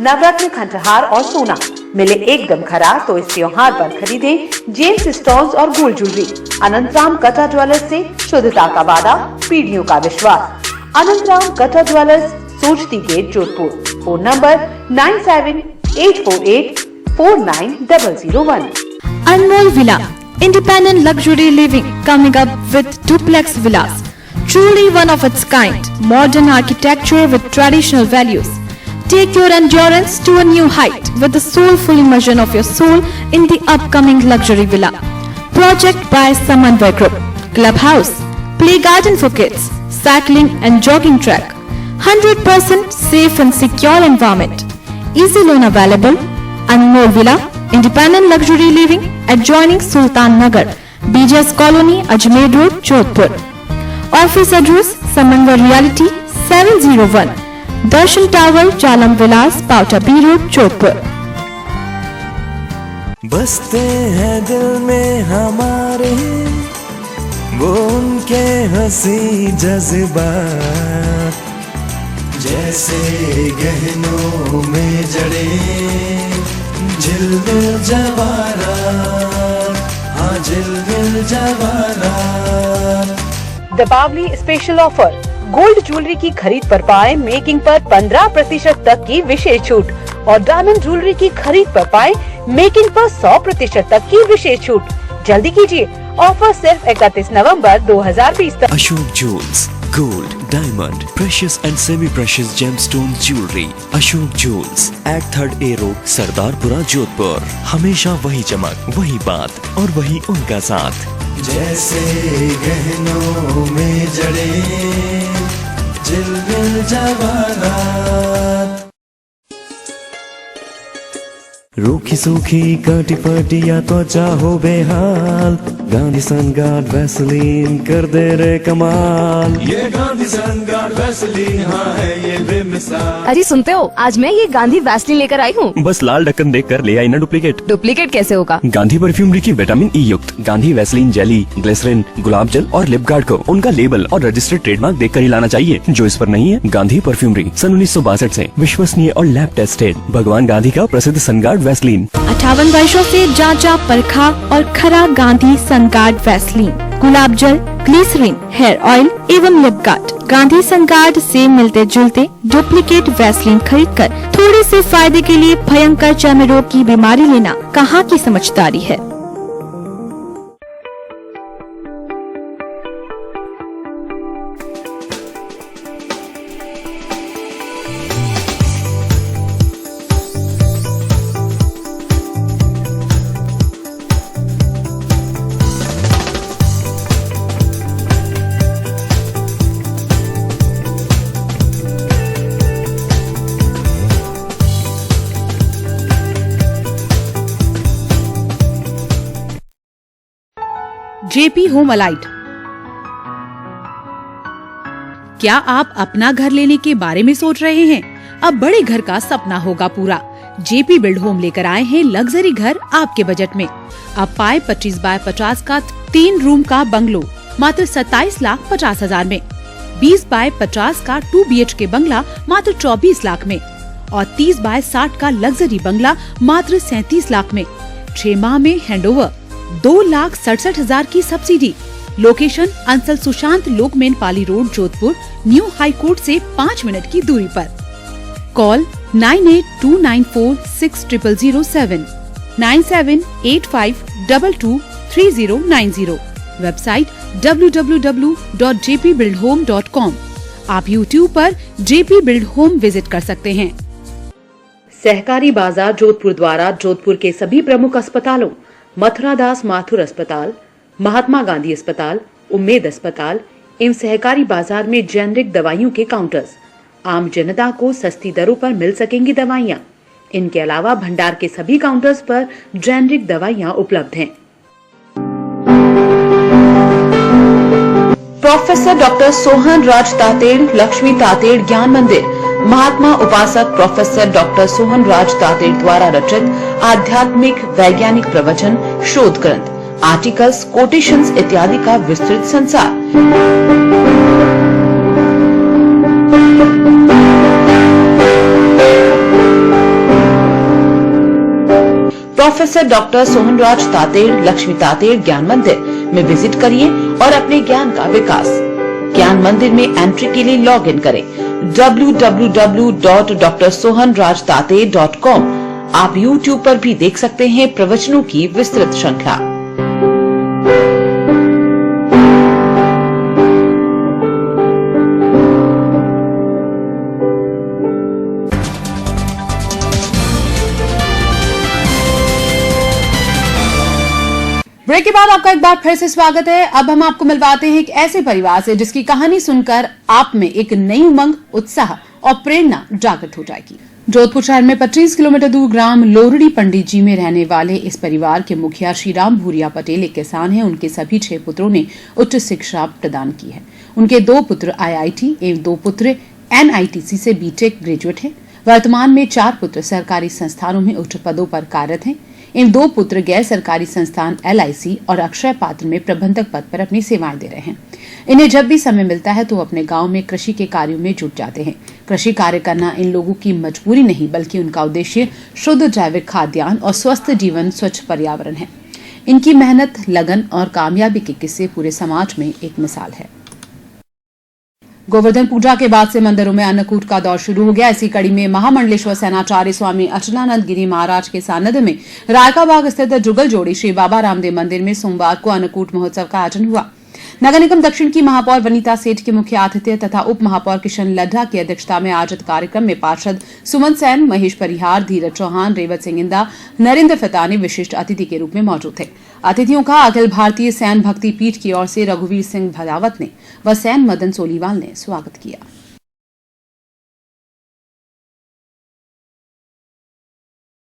नवरत्न खंडहार और सोना मिले एकदम खरा। तो इस त्योहार पर खरीदे जेम्स स्टोन्स और gold jewellery. Anantram Katra jewellers से शुद्धता का वादा, पीढ़ियों का विश्वास। Anantram Katra jewellers, Sojati gate, Jodhpur. Phone number 9784849001। Anmol Villa, independent luxury living coming up with duplex villas. Truly one of its kind, modern architecture with traditional values. Take your endurance to a new height with the soulful immersion of your soul in the upcoming luxury villa. Project by Samanvay Group. Clubhouse, play garden for kids, cycling and jogging track. 100% safe and secure environment. Easy loan available. Anmol Villa, independent luxury living adjoining Sultan Nagar, BJS Colony, Ajmer Road, Jodhpur. Office address Samanvay Realty 701. Darshan tower, Jalam Vilas, Paonta B road, Jodhpur. बसते हैं दिल में हमारे वो उनके हंसी जज्बात, जैसे गहनों में जड़े झिलमिल जवाहरात, हाँ झिलमिल जवाहरात। Deepawali special offer, gold jewellery की खरीद पर पाए मेकिंग पर 15% तक की विशेष छूट और डायमंड ज्वेलरी की खरीद पर पाए मेकिंग पर 100% तक की विशेष छूट। जल्दी कीजिए, ऑफर सिर्फ 31 नवंबर 2020 तक। Ashok jewels, gold, diamond, precious and semi precious gemstone jewellery. Ashok jewels, act 3rd A road, Sardarpura, Jodhpur. हमेशा वही चमक, वही बात और वही उनका साथ। जैसे गहनों में जड़े झिलमिल जवाहरात। रूखी सूखी काटी पाटी या त्वचा हो बेहाल, गांधी सनगार्ड वैसलीन कर दे रे कमाल। ये गांधी सनगार्ड वैसलीन, हाँ है ये बेमिसाल। अरे सुनते हो, आज मैं ये गांधी वैसलीन लेकर आई हूँ। बस लाल ढक्कन देखकर ले आई ना डुप्लीकेट। डुप्लीकेट कैसे होगा? गांधी परफ्यूमरी की विटामिन ई युक्त गांधी वैसलीन जेली, ग्लिसरीन, गुलाब जल और लिप गार्ड को उनका लेबल और रजिस्टर्ड ट्रेडमार्क देखकर ही लाना चाहिए। जो इस पर नहीं है, गांधी परफ्यूमरी सन 1962 से विश्वसनीय और लैब टेस्टेड भगवान गांधी का प्रसिद्ध सनगार्ड वैसलीन। 58 वर्षों से जांचा, परखा और खरा गांधी सनगार्ड वैसलीन, गुलाब जल, ग्लिसरीन, हेयर ऑयल एवं लिप गार्ड। गांधी सनगार्ड से मिलते जुलते डुप्लीकेट वैसलीन खरीदकर थोड़े से फायदे के लिए भयंकर चर्म रोग की बीमारी लेना कहाँ की समझदारी है। JP home alight. क्या आप अपना घर लेने के बारे में सोच रहे हैं? अब बड़े घर का सपना होगा पूरा। जेपी बिल्ड होम लेकर आए हैं लग्जरी घर आपके बजट में। अब पाए 25 बाय 50 का 3 रूम का बंगलो मात्र 27,50,000 में, 20 बाय 50 का 2 BHK बंगला मात्र 24 लाख में और 30 बाय 60 का लग्जरी बंगला मात्र 37 लाख में। 6 माह में हैंडओवर, 2,67,000 की सब्सिडी। लोकेशन अंसल सुशांत लोकमेन Pali road, Jodhpur, new high court से 5 मिनट की दूरी पर। कॉल 9829460007, 9785223090। Website www.jpbuildhome.com। आप YouTube पर JP Build Home विजिट कर सकते हैं। सहकारी बाजार जोधपुर द्वारा जोधपुर के सभी प्रमुख अस्पतालों मथुरा दास माथुर अस्पताल, महात्मा गांधी अस्पताल, उम्मेद अस्पताल एवं सहकारी बाजार में जेनरिक दवाइयों के काउंटर्स। आम जनता को सस्ती दरों पर मिल सकेंगी दवाइयाँ। इनके अलावा भंडार के सभी काउंटर्स पर जेनरिक दवाइयाँ उपलब्ध हैं। प्रोफेसर डॉक्टर सोहन राज तातेड़, लक्ष्मी तातेड़ ज्ञान मंदिर, महात्मा उपासक प्रोफेसर डॉक्टर सोहन राज तातेड़ द्वारा रचित आध्यात्मिक वैज्ञानिक प्रवचन, शोध ग्रंथ, आर्टिकल्स, कोटेशंस इत्यादि का विस्तृत संसार। प्रोफेसर डॉक्टर सोहन राज तातेड़, लक्ष्मी तातेड़ ज्ञान मंदिर में विजिट करिए और अपने ज्ञान का विकास। ज्ञान मंदिर में एंट्री के लिए लॉग इन करें www.drsohanrajtate.com। आप YouTube पर भी देख सकते हैं प्रवचनों की विस्तृत श्रृंखला। ब्रेक के बाद आपका एक बार फिर से स्वागत है। अब हम आपको मिलवाते हैं एक ऐसे परिवार से जिसकी कहानी सुनकर आप में एक नई उमंग, उत्साह और प्रेरणा जागृत हो जाएगी। जोधपुर शहर में 25 किलोमीटर दूर ग्राम लोरड़ी पंडित जी में रहने वाले इस परिवार के मुखिया श्री राम भूरिया पटेल एक किसान हैं। उनके सभी 6 पुत्रों ने उच्च शिक्षा प्रदान की है। उनके 2 पुत्र IIT एवं 2 पुत्र NITC से BTech ग्रेजुएट हैं। वर्तमान में 4 पुत्र सरकारी संस्थानों में उच्च पदों पर कार्यरत हैं। इन 2 पुत्र गैर सरकारी संस्थान LIC और अक्षय पात्र में प्रबंधक पद पर अपनी सेवाएं दे रहे हैं। इन्हें जब भी समय मिलता है तो अपने गांव में कृषि के कार्यों में जुट जाते हैं। कृषि कार्य करना इन लोगों की मजबूरी नहीं बल्कि उनका उद्देश्य शुद्ध जैविक खाद्यान्न और स्वस्थ जीवन, स्वच्छ पर्यावरण है। इनकी मेहनत, लगन और कामयाबी के किस्से पूरे समाज में एक मिसाल है। गोवर्धन पूजा के बाद से मंदिरों में अन्नकूट का दौर शुरू हो गया। इसी कड़ी में महामंडलेश्वर सेनाचार्य स्वामी अचलानंद गिरी महाराज के सानिध्य में रायका बाग स्थित जुगल जोड़ी श्री बाबा रामदेव मंदिर में सोमवार को अन्नकूट महोत्सव का आयोजन हुआ। नगर निगम दक्षिण की महापौर वनीता सेठ के मुख्य आतिथ्य तथा उप महापौर किशन लड्ढा की अध्यक्षता में आयोजित कार्यक्रम में पार्षद सुमन सेन, महेश परिहार, धीरज चौहान, रेवत सिंह इंदा, नरेंद्र फतानी विशिष्ट अतिथि के रूप में मौजूद थे। अतिथियों का अखिल भारतीय सैन भक्ति पीठ की ओर से रघुवीर सिंह भदावत ने व सैन मदन सोलीवाल ने स्वागत किया।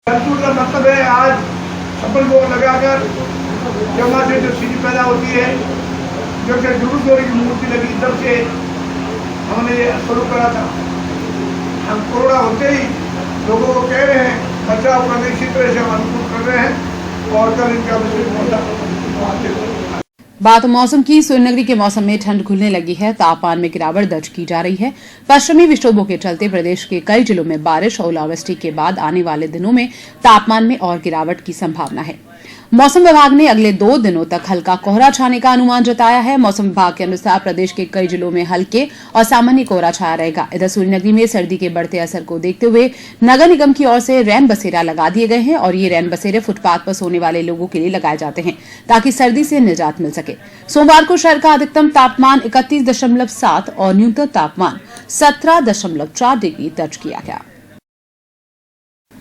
मतलब है आज छप्पन भोग लगाकर जमुना से जो चीज पैदा होती है, जो कि जुगल जोड़ी की मूर्ति लगी, तब से हमने ये शुरू करा था। हम कोरोना होते ही लोगों को कह रहे हैं बचाव करने की तरह से हम अनुकूल कर रहे हैं और कल इनका बात मौसम की। सूर्यनगरी के मौसम में ठंड खुलने लगी है, तापमान में गिरावट दर्ज की जा रही है। पश्चिमी विक्षोभों के चलते प्रदेश के कई जिलों में बारिश और ओलावृष्टि के बाद आने वाले दिनों में तापमान में और गिरावट की संभावना है। मौसम विभाग ने अगले 2 दिनों तक हल्का कोहरा छाने का अनुमान जताया है। मौसम विभाग के अनुसार प्रदेश के कई जिलों में हल्के और सामान्य कोहरा छाया रहेगा। इधर सूर्यनगरी में सर्दी के बढ़ते असर को देखते हुए नगर निगम की ओर से रैन बसेरा लगा दिए गए हैं और ये रैन बसेरे फुटपाथ पर सोने वाले लोगों के लिए लगाए जाते हैं ताकि सर्दी से निजात मिल सके। सोमवार को शहर का अधिकतम तापमान 31.7 और न्यूनतम तापमान 17.4 डिग्री दर्ज किया गया।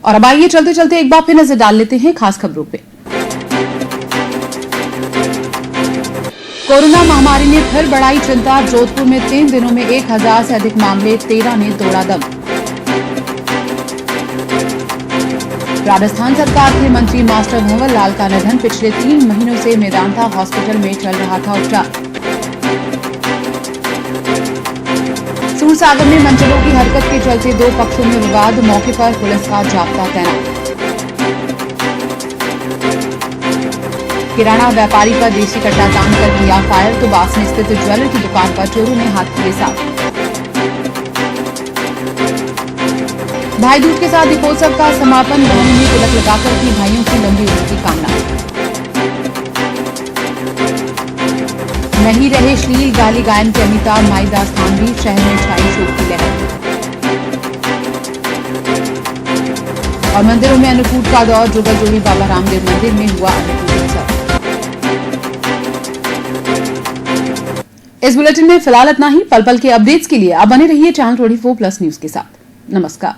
और अब आइए चलते चलते एक बार फिर नजर डाल लेते हैं खास खबरों पे। कोरोना महामारी ने फिर बढ़ाई चिंता। जोधपुर में 3 दिनों में 1000 से अधिक मामले, 13 ने तोड़ा दम। राजस्थान सरकार के मंत्री मास्टर भंवर लाल का निधन। पिछले 3 महीनों से मेदांता हॉस्पिटल में चल रहा था उपचार। सूरसागर में मंचलों की हरकत के चलते 2 पक्षों में विवाद। मौके पर पुलिस का जाब्ता तैनात। किराना व्यापारी पर देसी कट्टा तान कर किया फायर। तो बास में स्थित ज्वेलर की दुकान पर चोरों ने हाथ किए साफ। भाई दूज के साथ दीपोत्सव का समापन। बहनों ने तिलक लगाकर की भाइयों की लंबी उम्र की कामना। नहीं रहे श्लील गाली गायन के अमिताभ माईदास खानवी। शहर में छाई शोक की लहर। और मंदिरों में अन्नकूट का दौर। जुगल जोड़ी बाबा रामदेव मंदिर में हुआ अन्नकूट उत्सव। इस बुलेटिन में फिलहाल इतना ही। पल पल के अपडेट्स के लिए अब बने रहिए चैनल 24+ न्यूज के साथ। नमस्कार।